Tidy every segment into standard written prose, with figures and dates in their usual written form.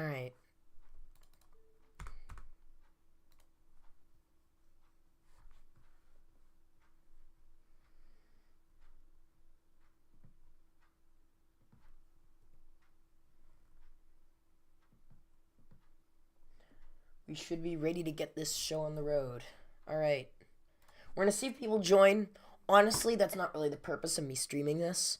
Alright. We should be ready to get this show on the road. Alright. We're gonna see if people join. Honestly, that's not really the purpose of me streaming this.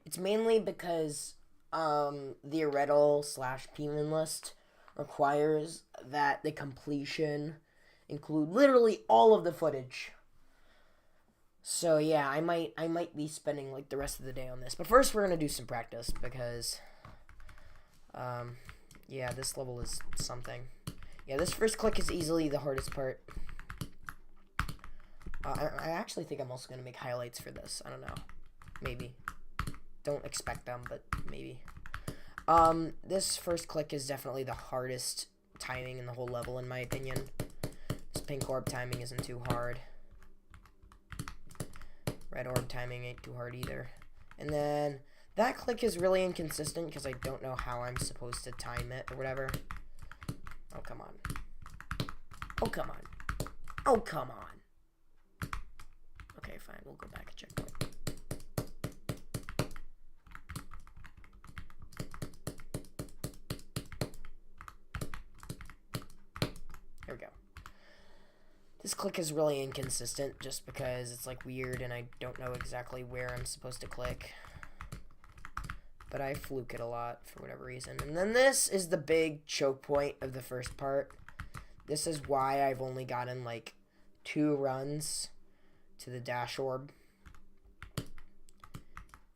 It's mainly because the Irreddle/Pman list requires that the completion include literally all of the footage. So yeah, I might be spending like the rest of the day on this. But first we're gonna do some practice because yeah, this level is something. Yeah, this first click is easily the hardest part. I actually think I'm also gonna make highlights for this. I don't know. Maybe. Don't expect them, but maybe. This first click is definitely the hardest timing in the whole level, in my opinion. This pink orb timing isn't too hard. Red orb timing ain't too hard either. And then that click is really inconsistent because I don't know how I'm supposed to time it or whatever. Oh, come on. Oh, come on. Oh, come on. Okay, fine. We'll go back and check that. Here we go. This click is really inconsistent just because it's like weird and I don't know exactly where I'm supposed to click. But I fluke it a lot for whatever reason. And then this is the big choke point of the first part. This is why I've only gotten like 2 runs to the dash orb.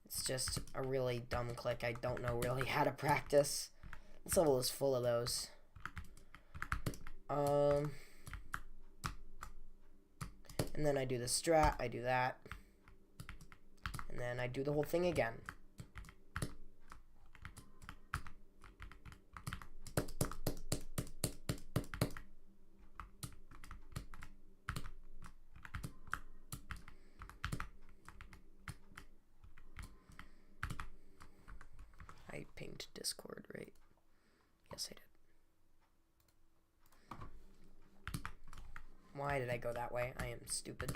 It's just a really dumb click. I don't know really how to practice. This level is full of those. And then I do the strat, I do that. And then I do the whole thing again. I pinged Discord, right? Yes, I did. Why did I go that way? I am stupid.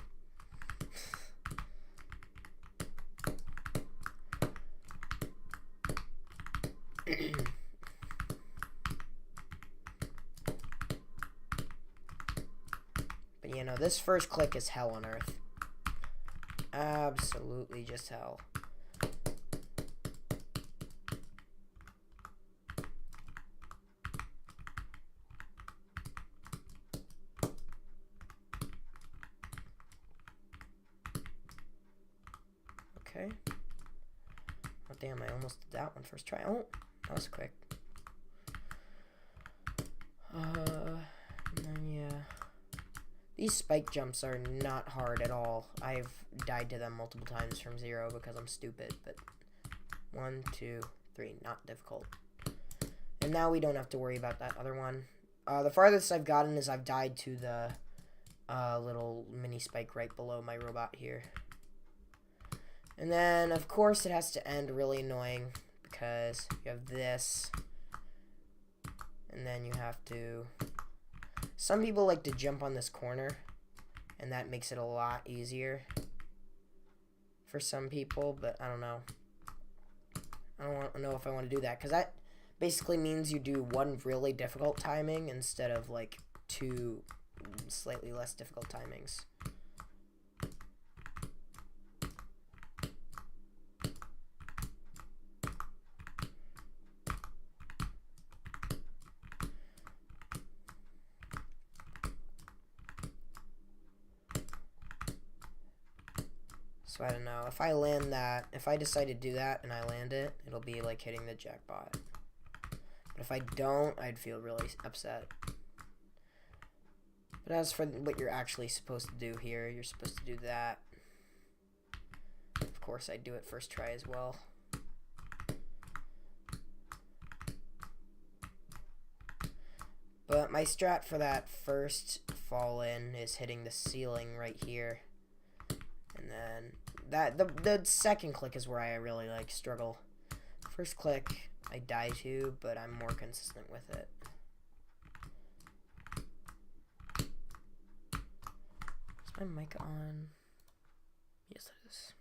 But you know, this first click is hell on earth. Absolutely just hell. Okay. Oh, damn, I almost did that one first try. Oh, that was quick. And then, yeah. These spike jumps are not hard at all. I've died to them multiple times from 0 because I'm stupid, but 1, 2, 3, not difficult. And now we don't have to worry about that other one. The farthest I've gotten is I've died to the little mini spike right below my robot here. And then, of course, it has to end really annoying because you have this. And then you have to... Some people like to jump on this corner, and that makes it a lot easier for some people, but I don't know. I don't know if I want to do that, because that basically means you do 1 really difficult timing instead of, like, 2 slightly less difficult timings. So I don't know, if I land that, if I decide to do that and I land it, it'll be like hitting the jackpot. But if I don't, I'd feel really upset. But as for what you're actually supposed to do here, you're supposed to do that. Of course, I do it first try as well. But my strat for that first fall in is hitting the ceiling right here. And then the second click is where I really like struggle. First click, I die to, but I'm more consistent with it. Is my mic on? Yes, it is.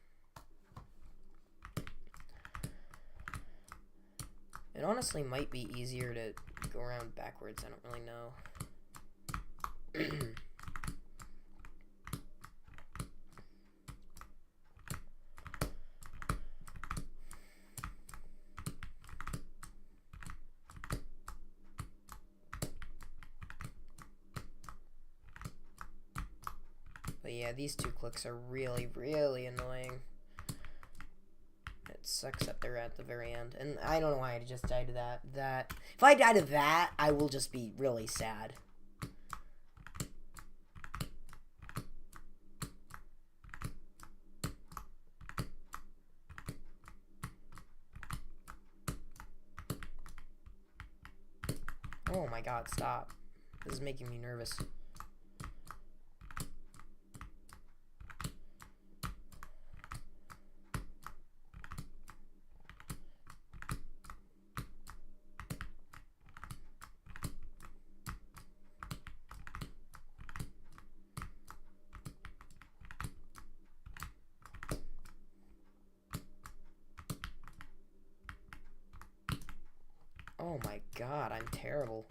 It honestly might be easier to go around backwards. I don't really know. But yeah, these two clicks are really, really annoying. It sucks that they're at the very end. And I don't know why I just died to that. If I die to that, I will just be really sad. Oh my god, stop. This is making me nervous. Oh my god, I'm terrible.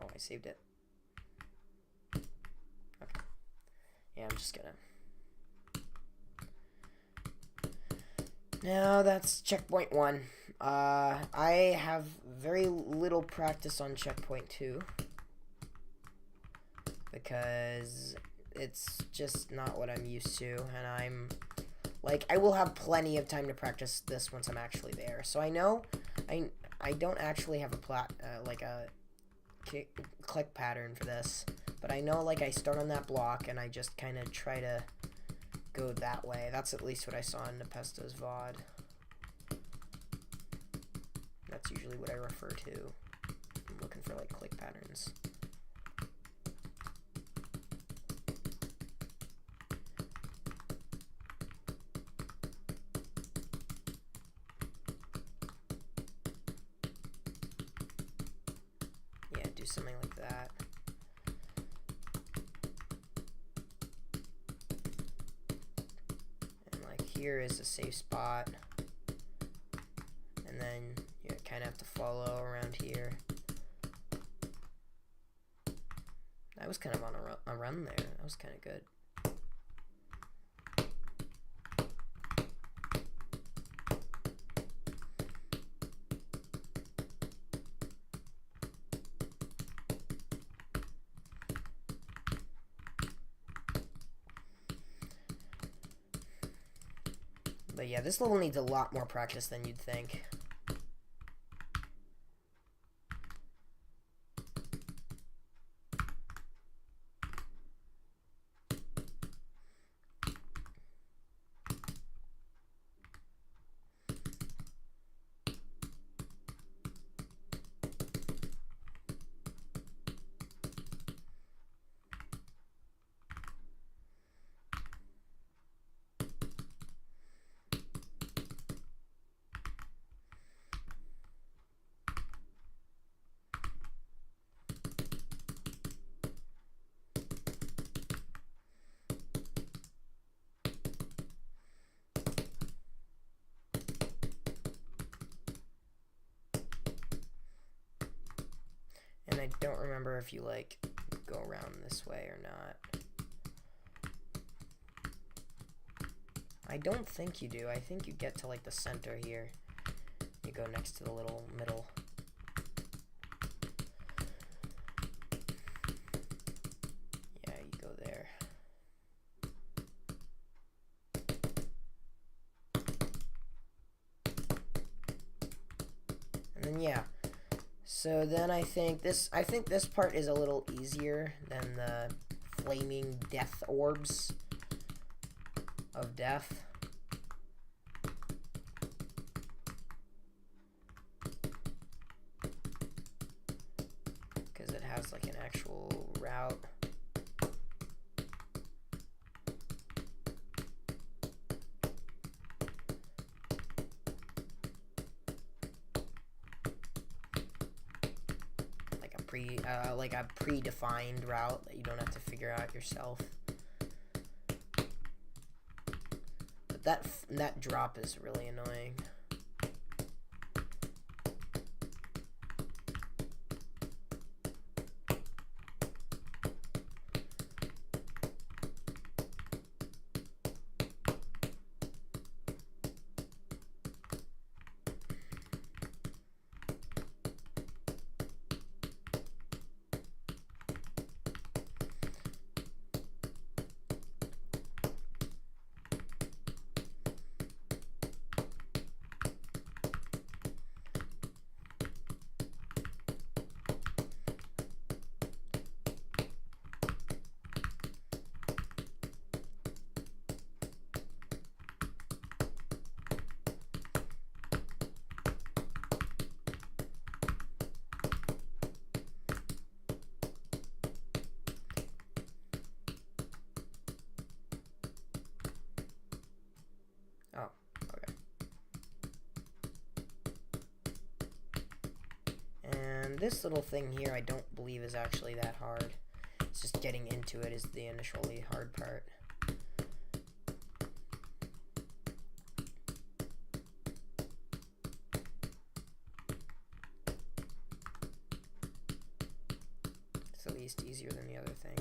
Oh, I saved it. Okay. Yeah, I'm just gonna... Now that's checkpoint 1. I have very little practice on checkpoint 2. Because it's just not what I'm used to, and I'm... Like, I will have plenty of time to practice this once I'm actually there. So I know I don't actually have a click pattern for this, but I know, like, I start on that block and I just kind of try to go that way. That's at least what I saw in Nepesta's VOD. That's usually what I refer to. I'm looking for, like, click patterns. Something like that. And like here is a safe spot, and then you kind of have to follow around here. I was kind of on a run there. That was kind of good. But yeah, this level needs a lot more practice than you'd think. And I don't remember if you, like, go around this way or not. I don't think you do. I think you get to, like, the center here. You go next to the little middle. Yeah, you go there. And then, yeah. So then I think this part is a little easier than the flaming death orbs of death. Because it has like an actual route. like a predefined route that you don't have to figure out yourself. But that drop is really annoying. Oh, okay. And this little thing here I don't believe is actually that hard. It's just getting into it is the initially hard part. It's at least easier than the other thing.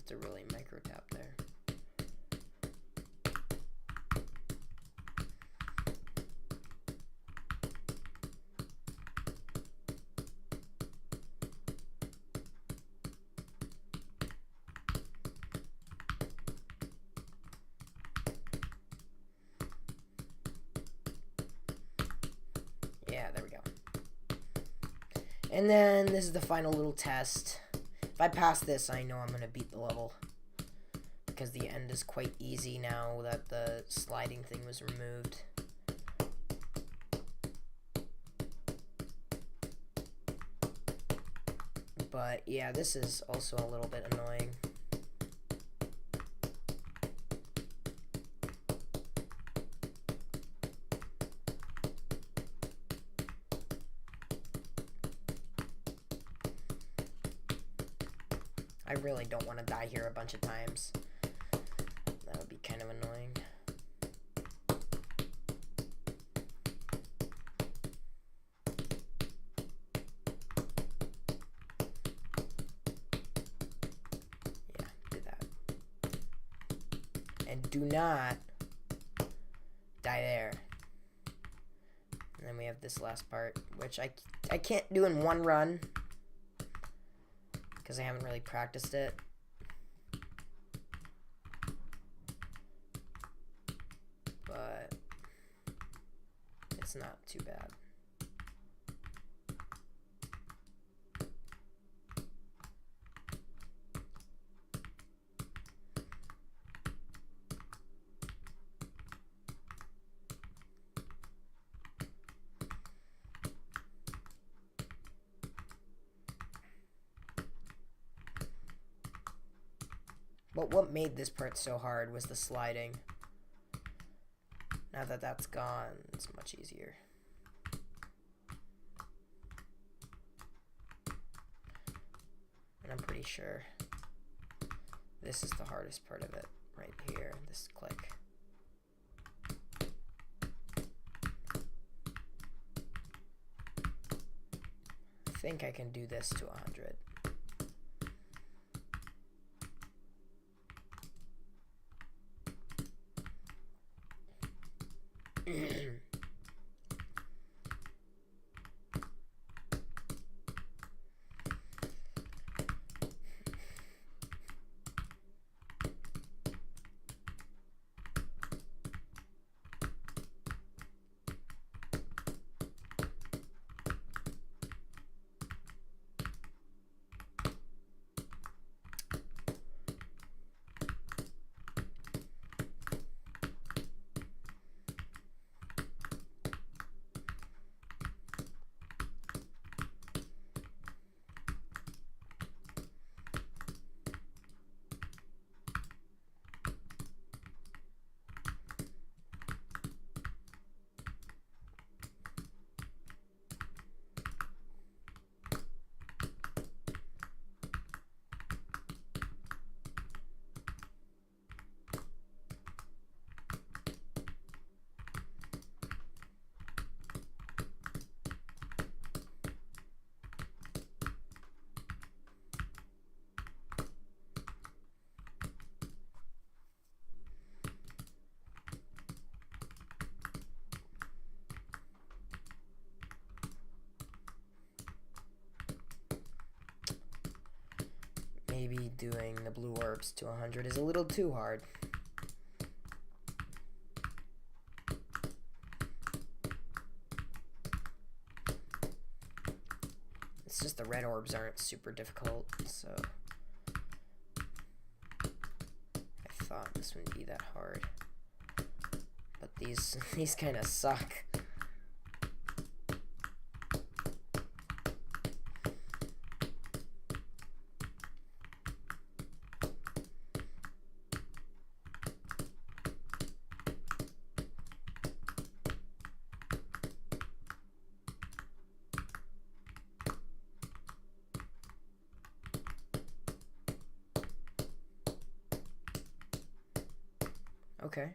To really micro tap there. Yeah, there we go. And then this is the final little test. If I pass this, I know I'm going to beat the level. Because the end is quite easy now that the sliding thing was removed. But yeah, this is also a little bit annoying. I really don't want to die here a bunch of times. That would be kind of annoying. Yeah, do that. And do not die there. And then we have this last part, which I can't do in one run. Because I haven't really practiced it. But it's not too bad. But what made this part so hard was the sliding. Now that that's gone, it's much easier. And I'm pretty sure this is the hardest part of it, right here, this click. I think I can do this to 100. maybe doing the blue orbs to 100 is a little too hard. It's just the red orbs aren't super difficult, so I thought this wouldn't be that hard. But these kind of suck. Okay.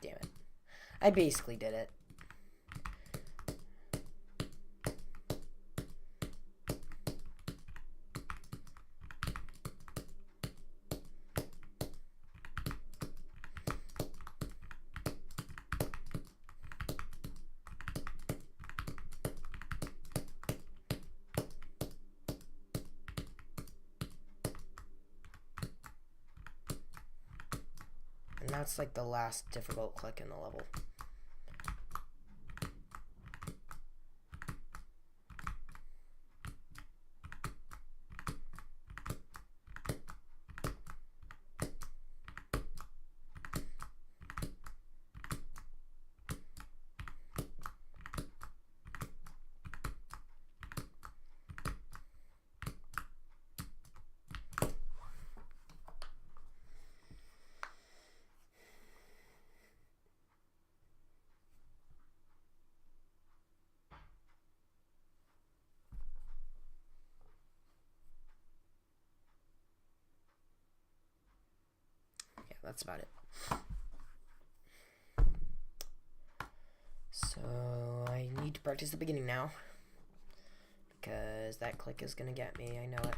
Damn it. I basically did it. And that's like the last difficult click in the level. That's about it. So I need to practice the beginning now, because that click is gonna get me, I know it.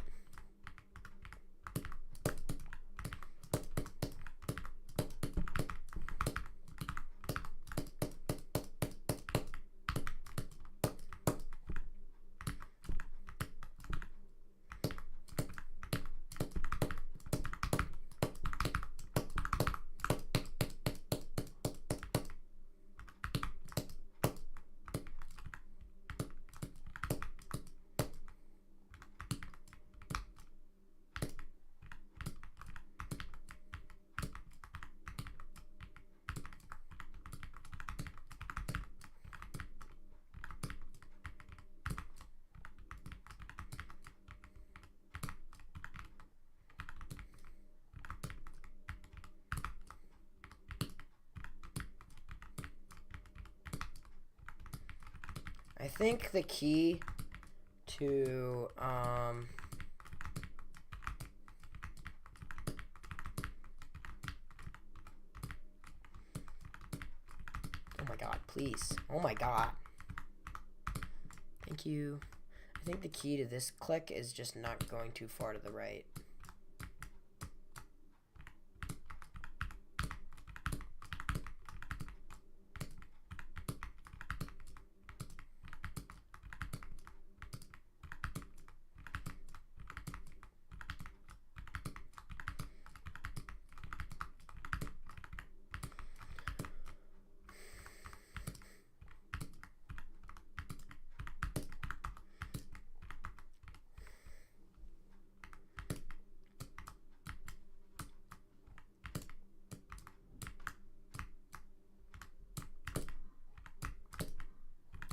I think the key to oh my god, please. Oh my god. Thank you. I think the key to this click is just not going too far to the right.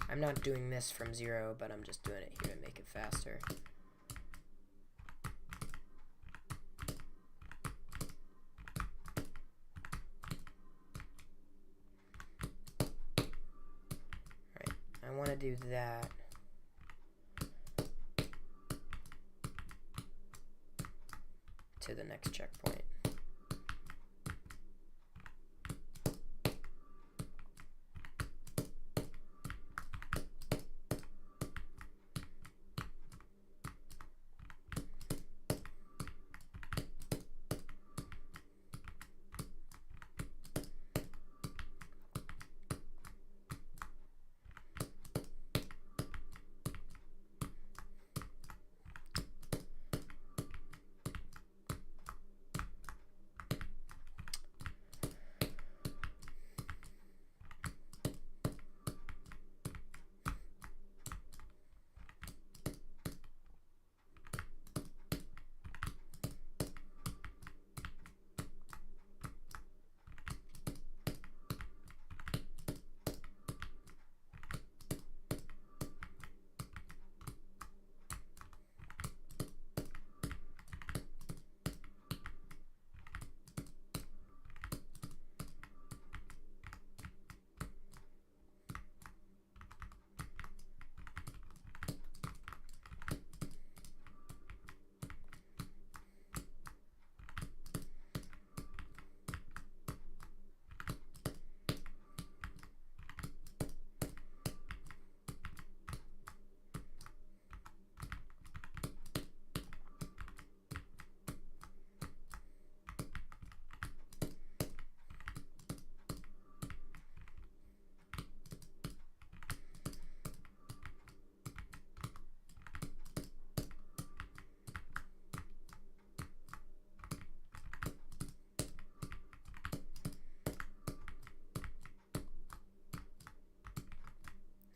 I'm not doing this from 0, but I'm just doing it here to make it faster. Alright, I want to do that. To the next checkpoint.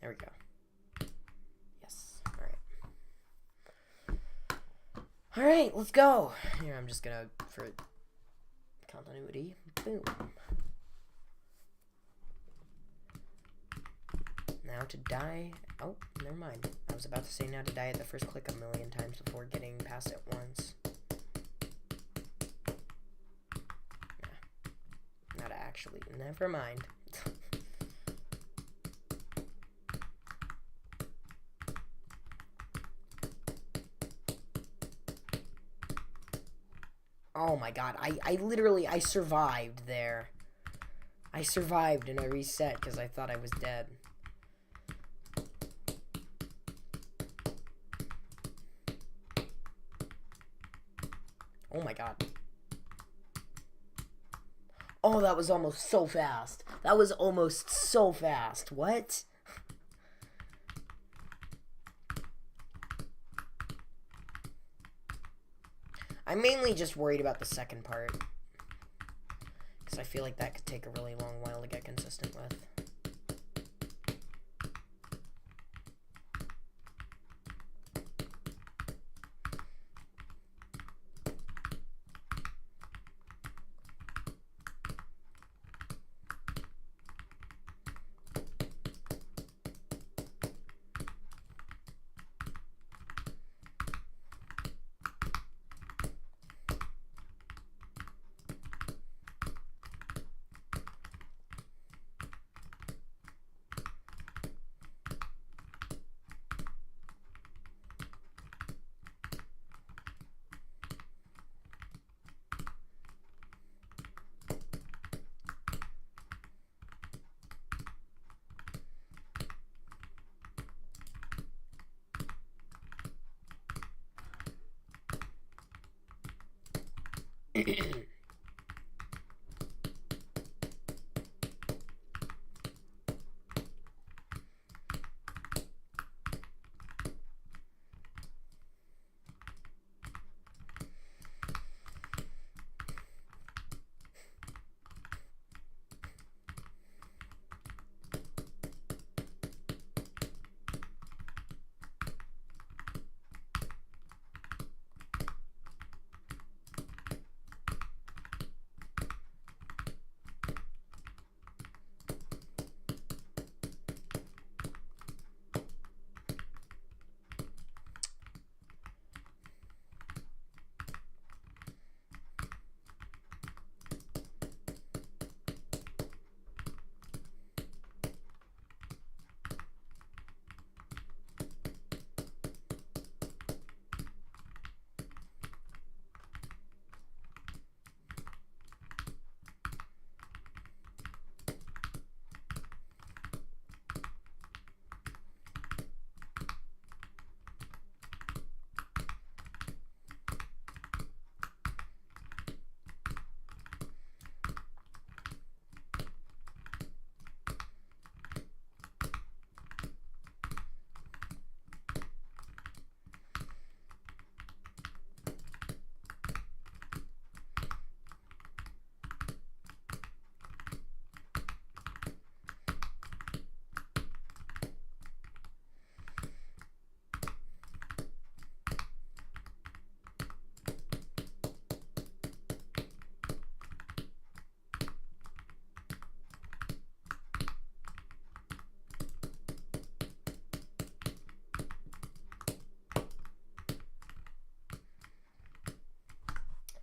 There we go. Yes. Alright. Alright, let's go. Here, I'm just gonna, for continuity, boom. Now to die. Oh, never mind. I was about to say now to die at the first click a million times before getting past it once. Yeah. Not actually. Never mind. Oh my god. I literally, I survived there. I survived and I reset because I thought I was dead. Oh my god. Oh, that was almost so fast. That was almost so fast. What? I'm mainly just worried about the second part. Because I feel like that could take a really long while to get consistent with.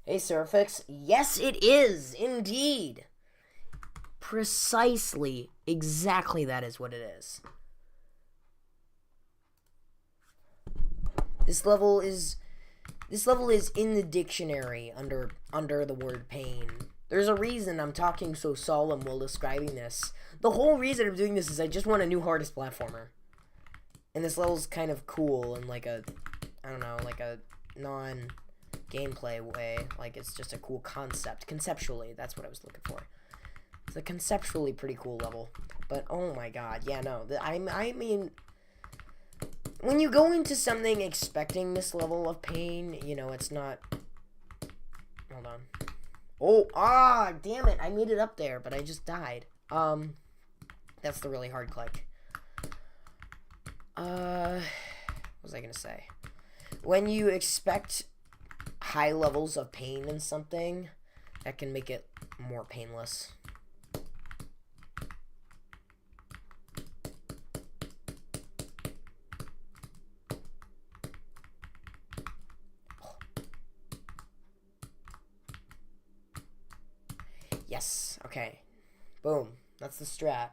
Hey, Surfix. Yes, it is, indeed. Precisely, exactly that is what it is. This level is in the dictionary under the word pain. There's a reason I'm talking so solemn while describing this. The whole reason I'm doing this is I just want a new hardest platformer. And this level's kind of cool in like a, I don't know, like a non-gameplay way. Like it's just a cool concept. Conceptually, that's what I was looking for. It's a conceptually pretty cool level. But oh my god, yeah, no. I mean, when you go into something expecting this level of pain, you know, it's not... Hold on. Oh, damn it. I made it up there, but I just died. That's the really hard click. What was I gonna say? When you expect high levels of pain in something, that can make it more painless. Yes, okay. Boom. That's the strat.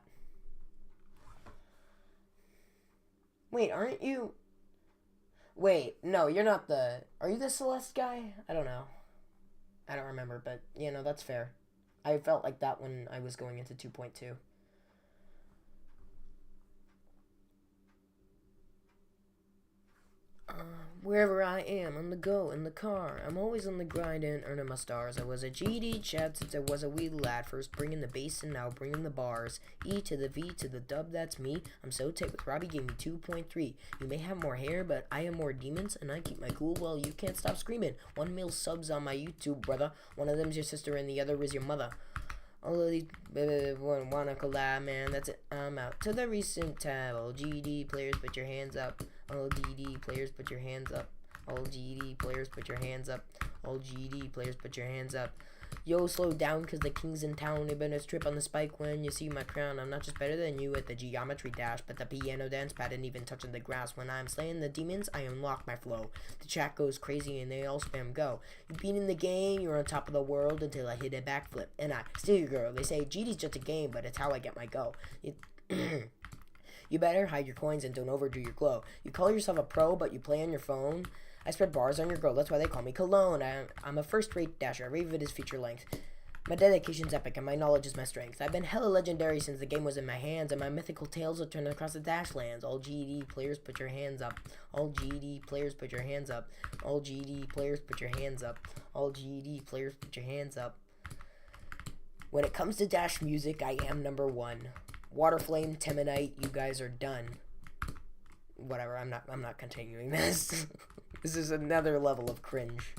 Wait, aren't you... Wait, no, you're not the... Are you the Celeste guy? I don't know. I don't remember, but, you know, that's fair. I felt like that when I was going into 2.2. Wherever I am, on the go, in the car, I'm always on the grind and earning my stars. I was a GD chad since I was a wee lad, first bringing the bass and now bringing the bars. E to the V to the dub, that's me. I'm so tight with Robbie, gave me 2.3. You may have more hair, but I have more demons, and I keep my cool, well, you can't stop screaming. 1 mil subs on my YouTube, brother. One of them's your sister and the other is your mother. All of these wanna collab, man, that's it, I'm out. To the recent tab, all GD players, put your hands up. All GD players, put your hands up. All GD players, put your hands up. All GD players, put your hands up. Yo, slow down, cause the king's in town. They better strip on the spike when you see my crown. I'm not just better than you at the geometry dash, but the piano dance pad ain't even touching the grass. When I'm slaying the demons, I unlock my flow. The chat goes crazy and they all spam go. You've been in the game, you're on top of the world until I hit a backflip. And I steal your girl. They say GD's just a game, but it's how I get my go. You better hide your coins and don't overdo your glow. You call yourself a pro, but you play on your phone. I spread bars on your girl, that's why they call me Cologne. I'm a first-rate dasher, every vid is feature length. My dedication's epic, and my knowledge is my strength. I've been hella legendary since the game was in my hands, and my mythical tales will turn across the dashlands. All GD players, put your hands up. All GD players, put your hands up. All GD players, put your hands up. All GD players, put your hands up. When it comes to dash music, I am #1. Waterflame, Temonite, you guys are done. Whatever, I'm not continuing this. This is another level of cringe.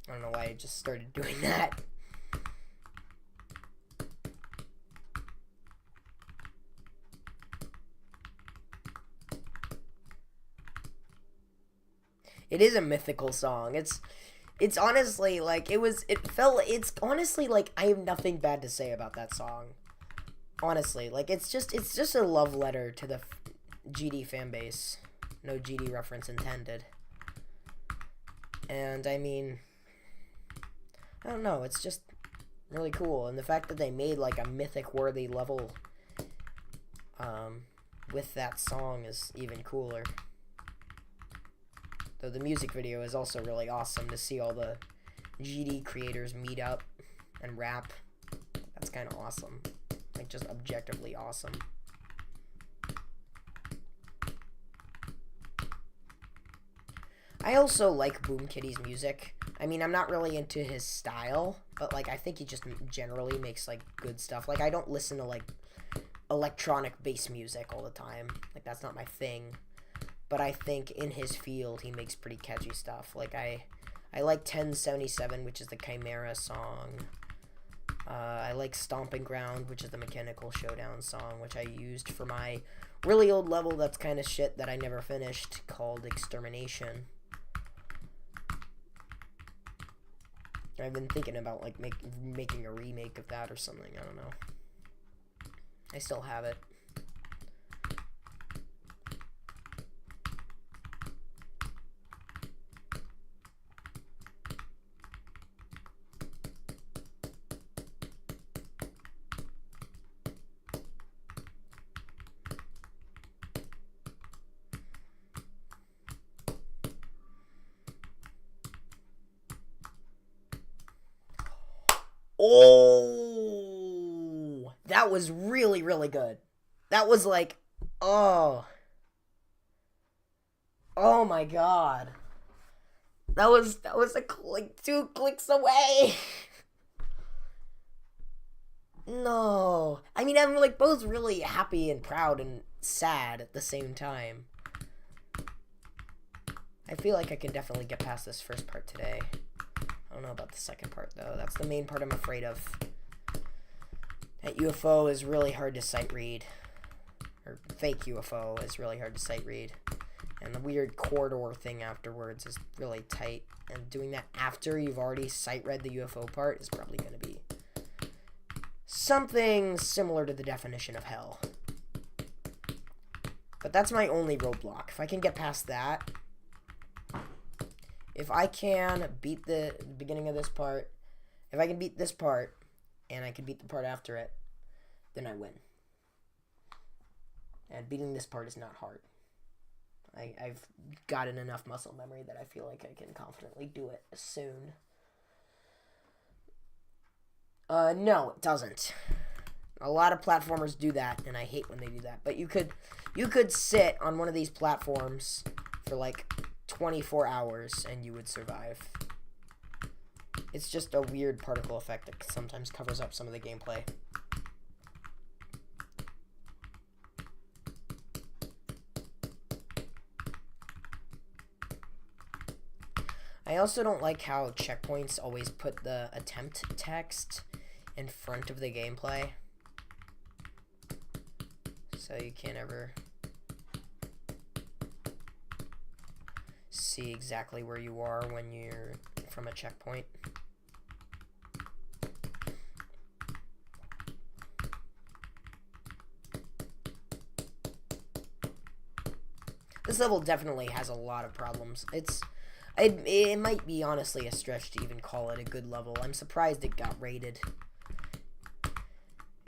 I don't know why I just started doing that. It is a mythical song. It's honestly like it's honestly like I have nothing bad to say about that song. Honestly, like it's just a love letter to the GD fan base. No GD reference intended. And I mean, I don't know, it's just really cool, and the fact that they made like a mythic worthy level with that song is even cooler. Though the music video is also really awesome to see all the GD creators meet up and rap. That's kind of awesome. Like, just objectively awesome. I also like Boom Kitty's music. I mean, I'm not really into his style, but, like, I think he just generally makes, like, good stuff. Like, I don't listen to, like, electronic bass music all the time. Like, that's not my thing. But I think in his field, he makes pretty catchy stuff. Like, I like 1077, which is the Chimera song. I like Stomping Ground, which is the Mechanical Showdown song, which I used for my really old level that's kind of shit that I never finished, called Extermination. I've been thinking about, like, making a remake of that or something. I don't know. I still have it. Oh, that was really, really good. That was like, oh my god. That was a click, 2 clicks away. No. I mean, I'm like both really happy and proud and sad at the same time. I feel like I can definitely get past this first part today. I don't know about the second part, though. That's the main part I'm afraid of. That UFO is really hard to sight read. Or fake UFO is really hard to sight read. And the weird corridor thing afterwards is really tight. And doing that after you've already sight read the UFO part is probably going to be something similar to the definition of hell. But that's my only roadblock. If I can get past that, if I can beat the beginning of this part, if I can beat this part, and I can beat the part after it, then I win. And beating this part is not hard. I've gotten enough muscle memory that I feel like I can confidently do it soon. No, it doesn't. A lot of platformers do that, and I hate when they do that. But you could sit on one of these platforms for like 24 hours and you would survive. It's just a weird particle effect that sometimes covers up some of the gameplay. I also don't like how checkpoints always put the attempt text in front of the gameplay. So you can't ever see exactly where you are when you're from a checkpoint. This level definitely has a lot of problems. It might be honestly a stretch to even call it a good level. I'm surprised it got rated.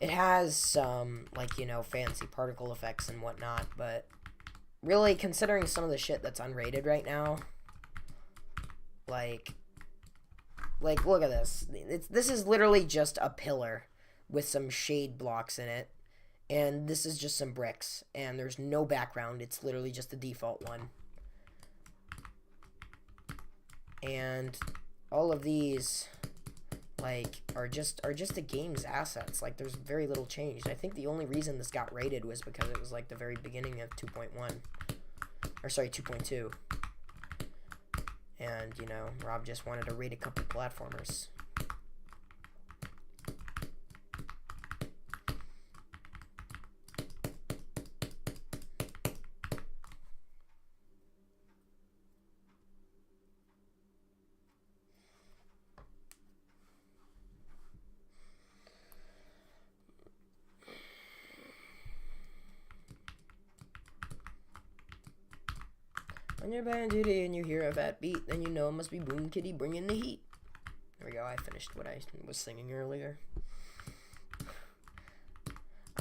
It has some, like, you know, fancy particle effects and whatnot, but really, considering some of the shit that's unrated right now, like look at this. This is literally just a pillar with some shade blocks in it, and this is just some bricks, and there's no background. It's literally just the default one. And all of these, like, are just the game's assets. Like, there's very little change. I think the only reason this got rated was because it was like the very beginning of 2.1, or sorry, 2.2. And, you know, Rob just wanted to rate a couple platformers. When you're buying duty and you hear a fat beat, then you know it must be Boom Kitty bringing the heat. There we go, I finished what I was singing earlier.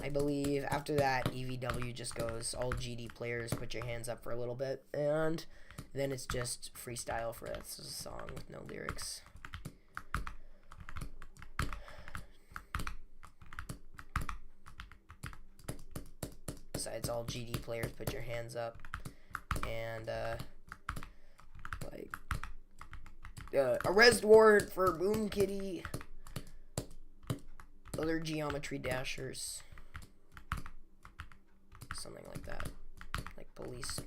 I believe after that, EVW just goes, all GD players put your hands up for a little bit, and then it's just freestyle for that song with no lyrics. Besides, all GD players put your hands up. And, arrest warrant for Boom Kitty. Other geometry dashers. Something like that. Like police.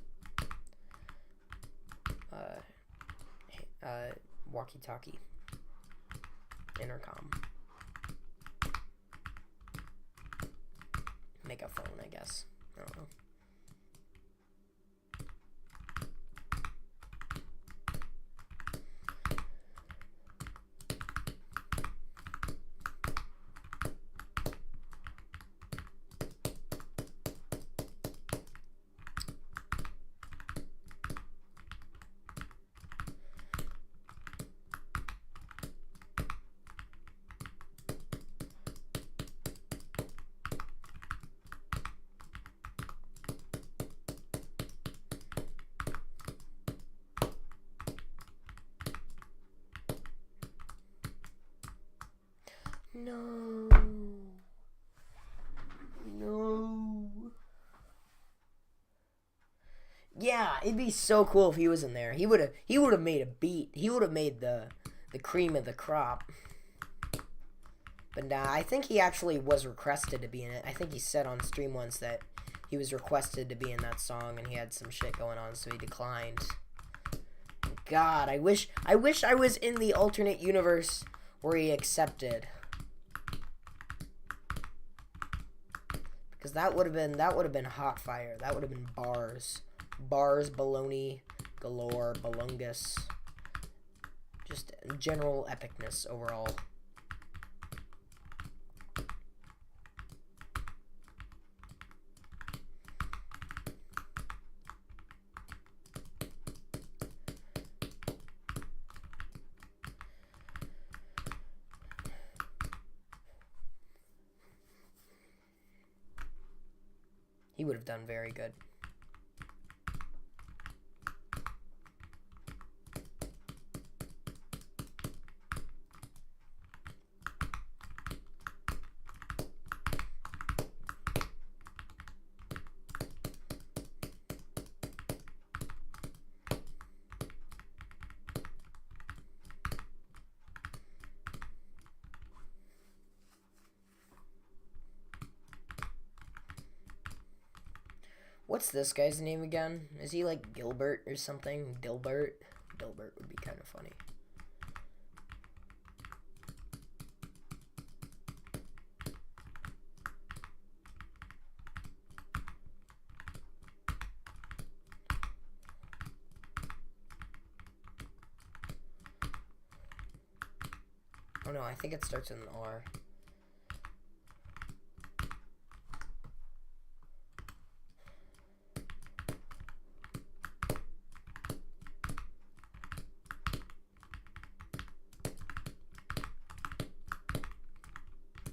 Walkie-talkie. Intercom. Megaphone, I guess. I don't know. No. No. Yeah, it'd be so cool if he was in there. He would have made a beat. He would have made the cream of the crop. But nah, I think he actually was requested to be in it. I think he said on stream once that he was requested to be in that song and he had some shit going on, so he declined. God, I wish I was in the alternate universe where he accepted. Because that would have been hot fire. That would have been bars. Bars, baloney, galore, balungus. Just general epicness overall. He would have done very good. What's this guy's name again? Is he like Gilbert or something? Dilbert? Dilbert would be kind of funny. Oh no, I think it starts with an R.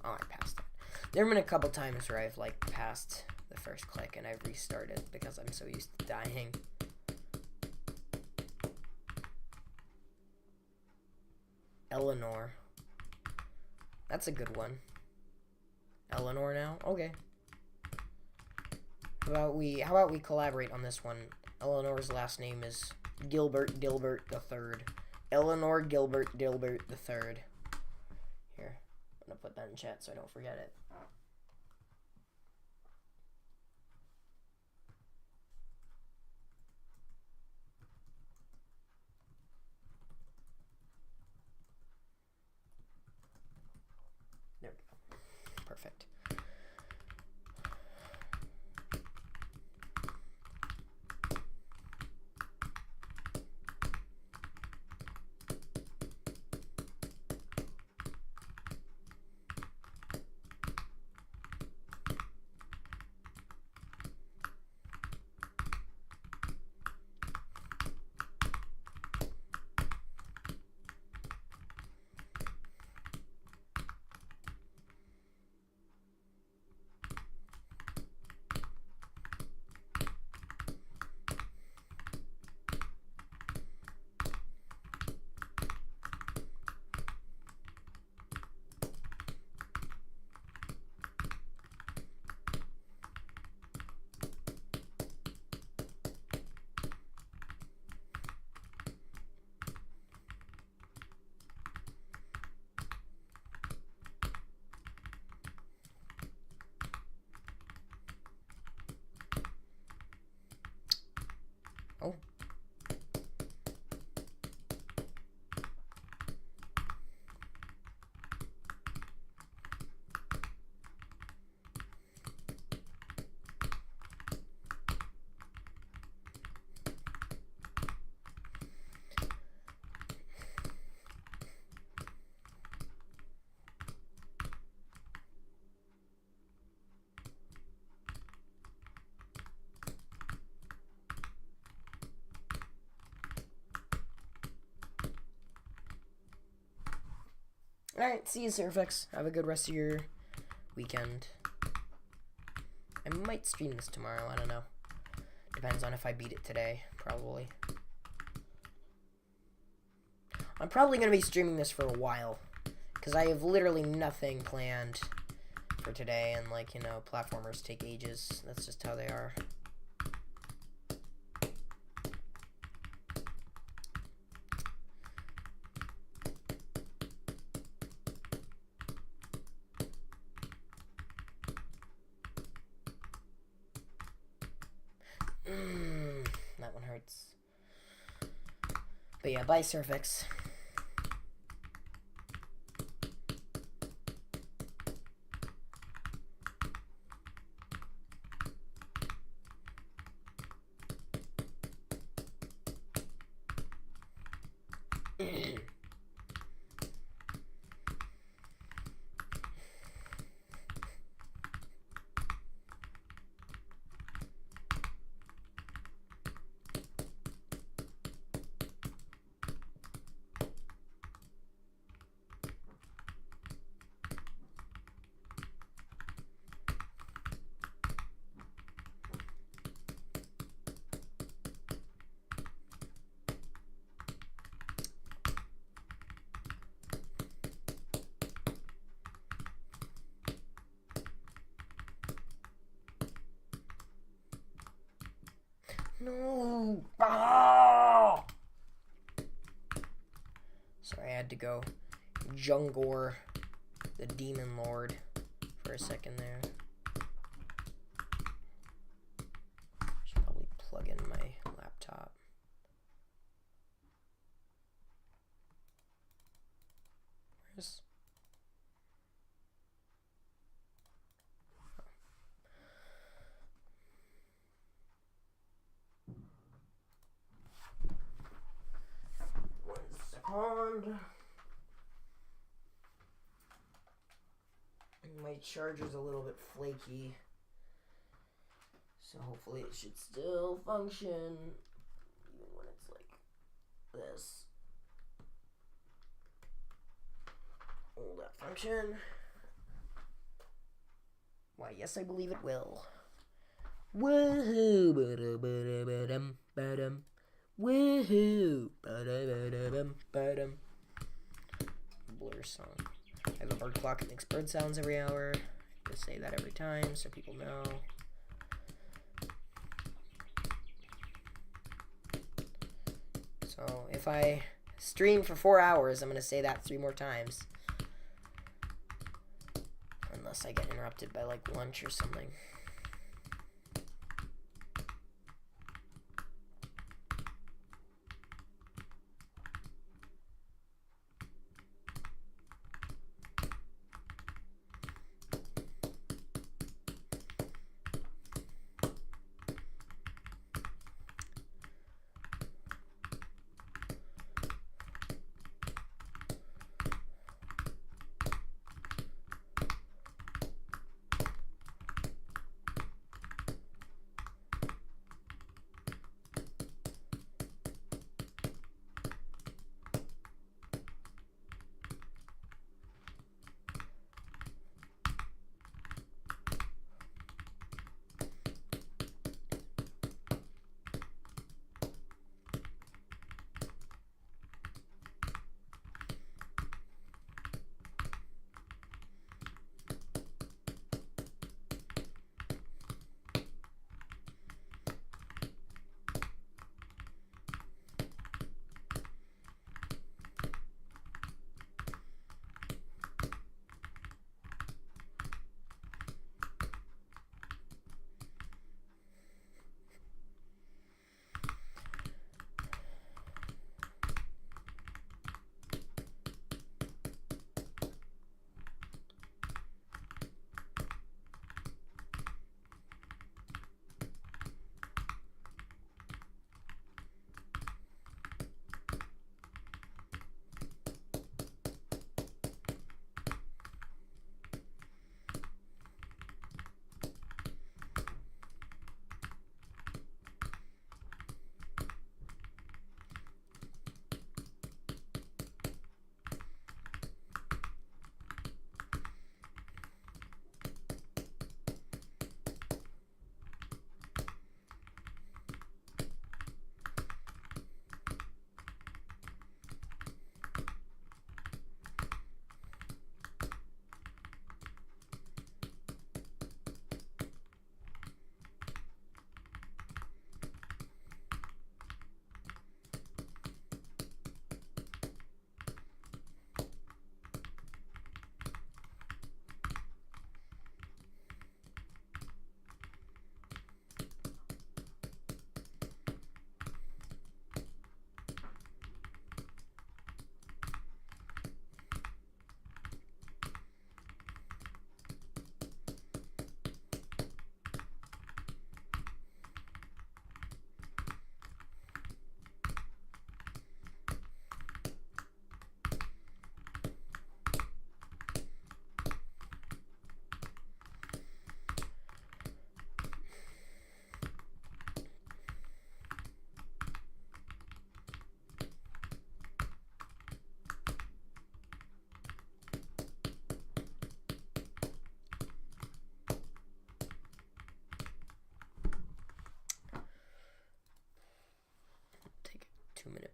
Oh, I passed it. There have been a couple times where I've like passed the first click and I've restarted because I'm so used to dying. Eleanor. That's a good one. Eleanor now? Okay. How about we collaborate on this one? Eleanor's last name is Gilbert Dilbert III. Eleanor Gilbert Dilbert III. Here. I'm gonna put that in chat so I don't forget it. There we go. Perfect. Oh. Alright, see you, Surfix. Have a good rest of your weekend. I might stream this tomorrow, I don't know. Depends on if I beat it today, probably. I'm probably going to be streaming this for a while, because I have literally nothing planned for today, and like, you know, platformers take ages. That's just how they are. That one hurts. But yeah, bye, Surfix. No. Ah! Sorry, I had to go Jungor, the Demon Lord, for a second there. Should probably plug in my laptop. Where's... My charger's a little bit flaky, so hopefully it should still function even when it's like this. Will that function? Why, yes, I believe it will. Woohoo! Ba-da-ba-da-ba-dum, ba-dum. Woohoo! Ba-da-ba-da-bum, ba-dum. Blur song. I have a bird clock that makes bird sounds every hour. I just say that every time so people know. So if I stream for 4 hours, I'm going to say that 3 more times. Unless I get interrupted by like lunch or something.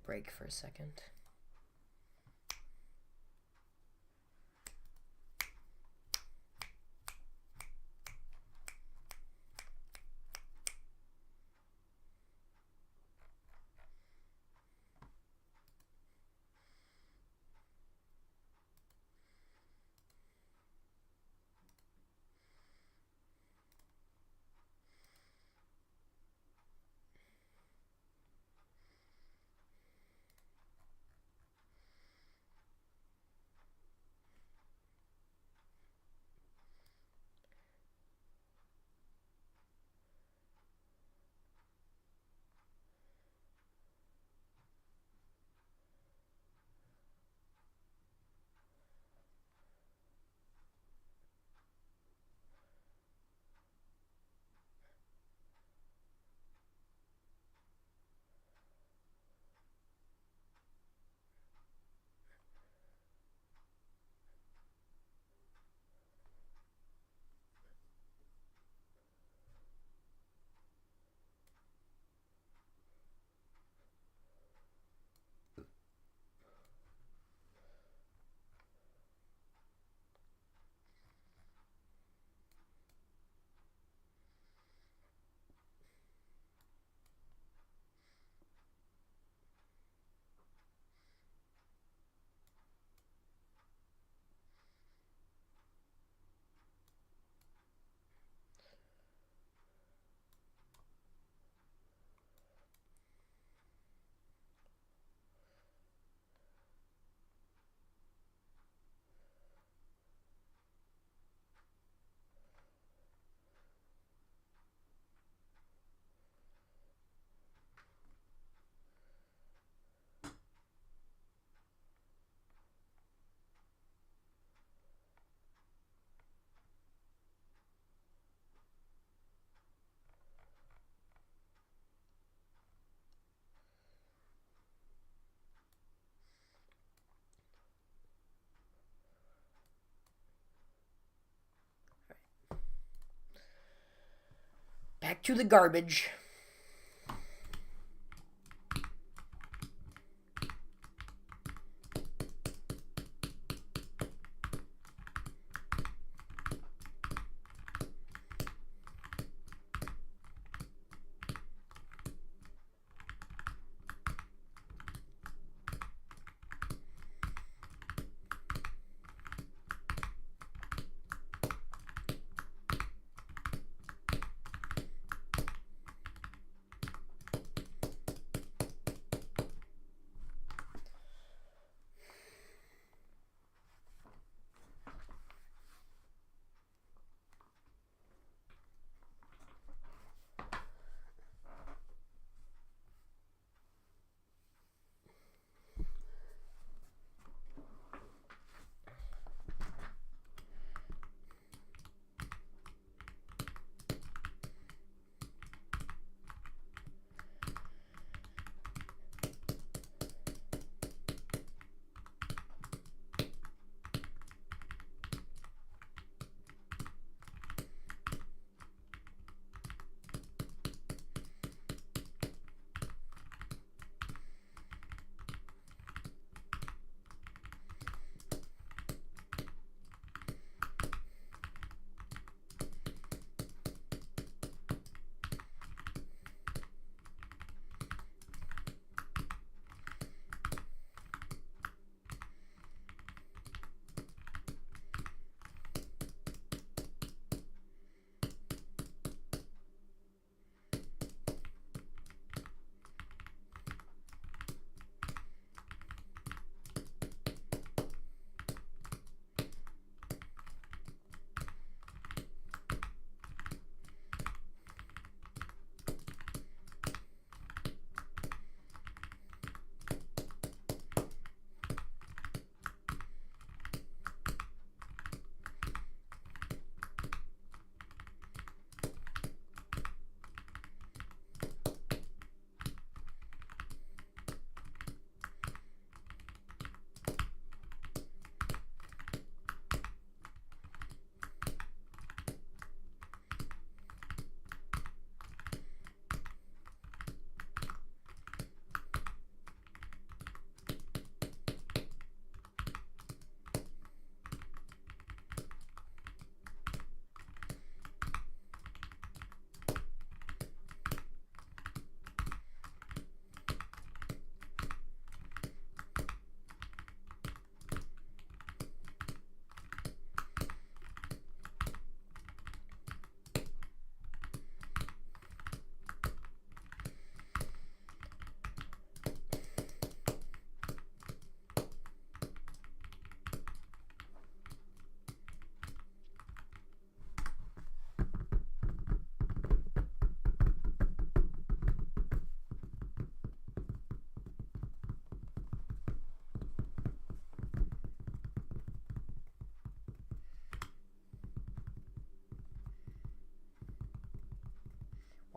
break for a second. Back to the garbage.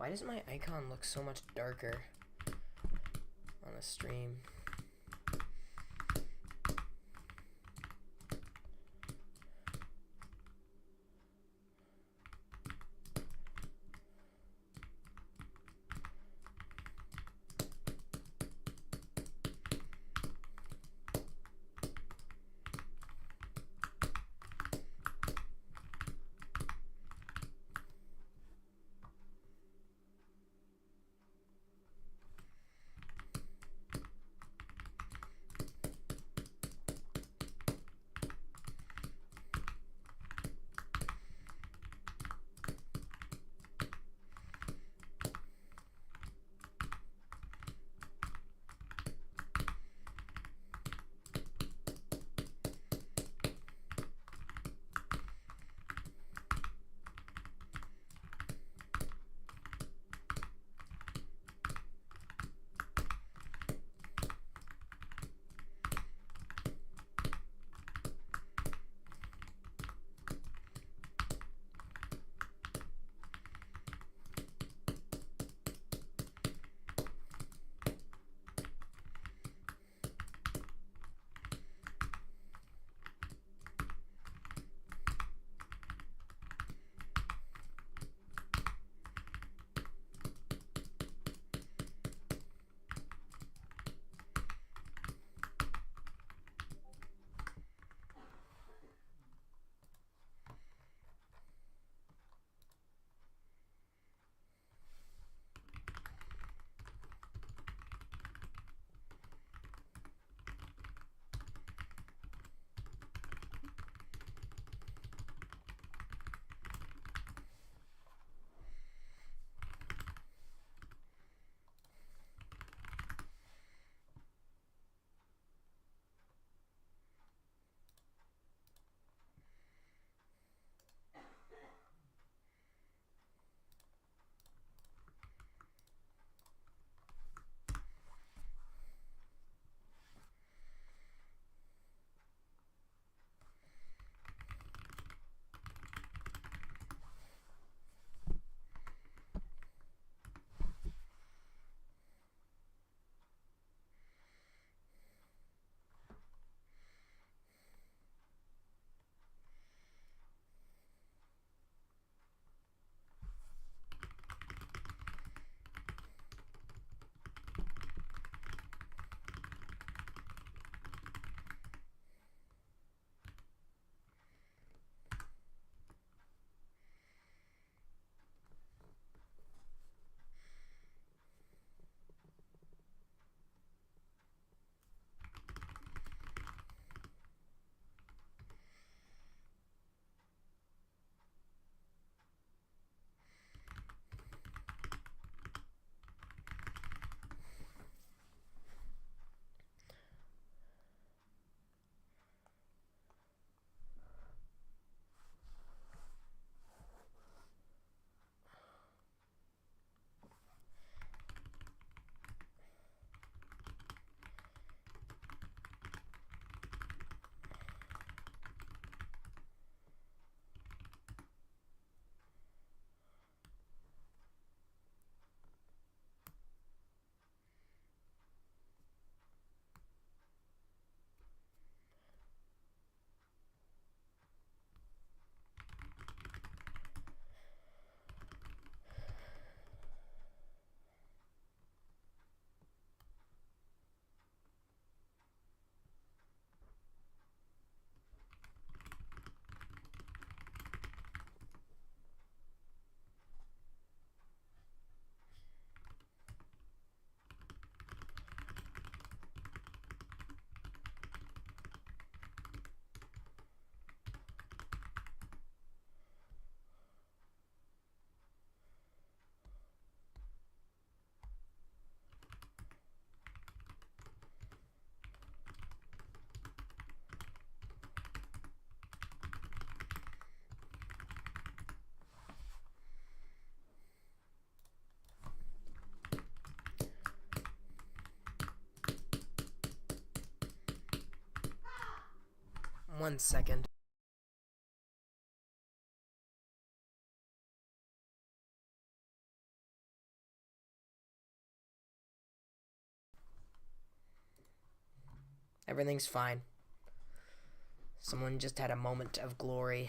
Why does my icon look so much darker on the stream? One second. Everything's fine. Someone just had a moment of glory.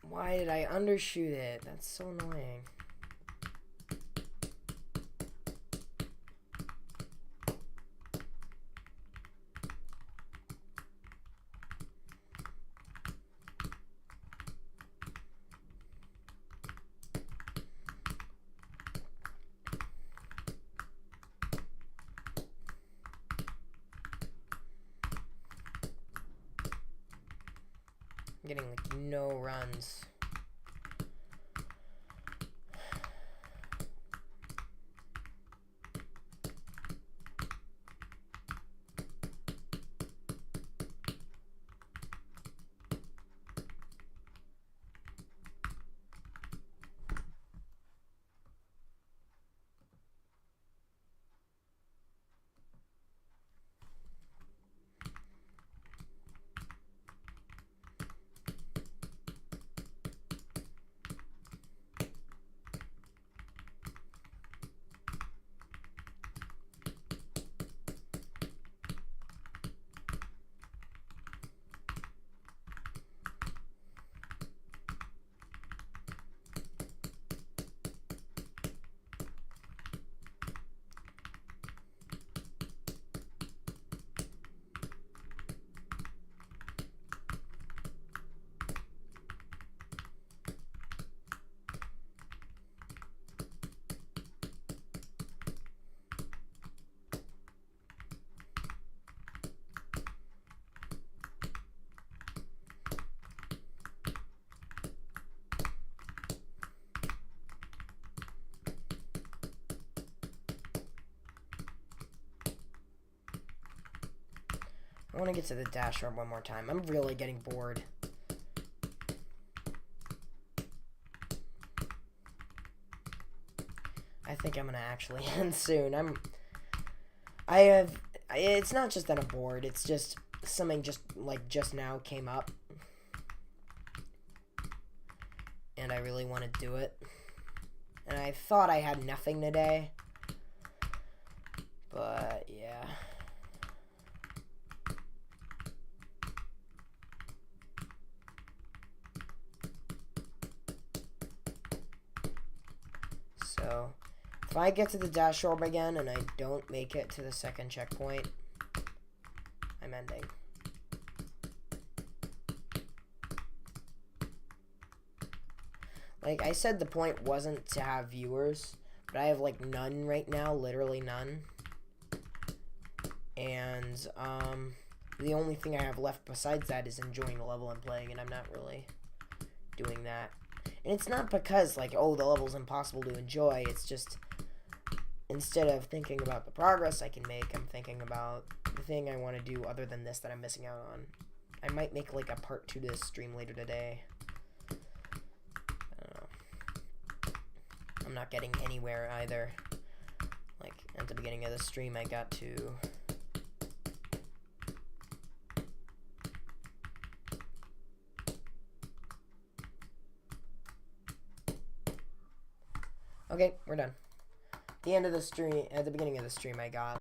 Why did I undershoot it? That's so annoying. I'm getting like no runs. I want to get to the dashboard one more time. I'm really getting bored. I think I'm gonna actually end soon. It's not just that I'm bored, it's just something just now came up. And I really want to do it. And I thought I had nothing today. But, yeah. So, if I get to the dash orb again and I don't make it to the second checkpoint, I'm ending. Like I said, the point wasn't to have viewers, but I have like none right now, literally none. And the only thing I have left besides that is enjoying the level I'm playing, and I'm not really doing that. And it's not because, like, oh, the level's impossible to enjoy. It's just, instead of thinking about the progress I can make, I'm thinking about the thing I want to do other than this that I'm missing out on. I might make, like, a part 2 to this stream later today. I don't know. I'm not getting anywhere either. Like, at the beginning of the stream, I got to... Okay, we're done. At the beginning of the stream, I got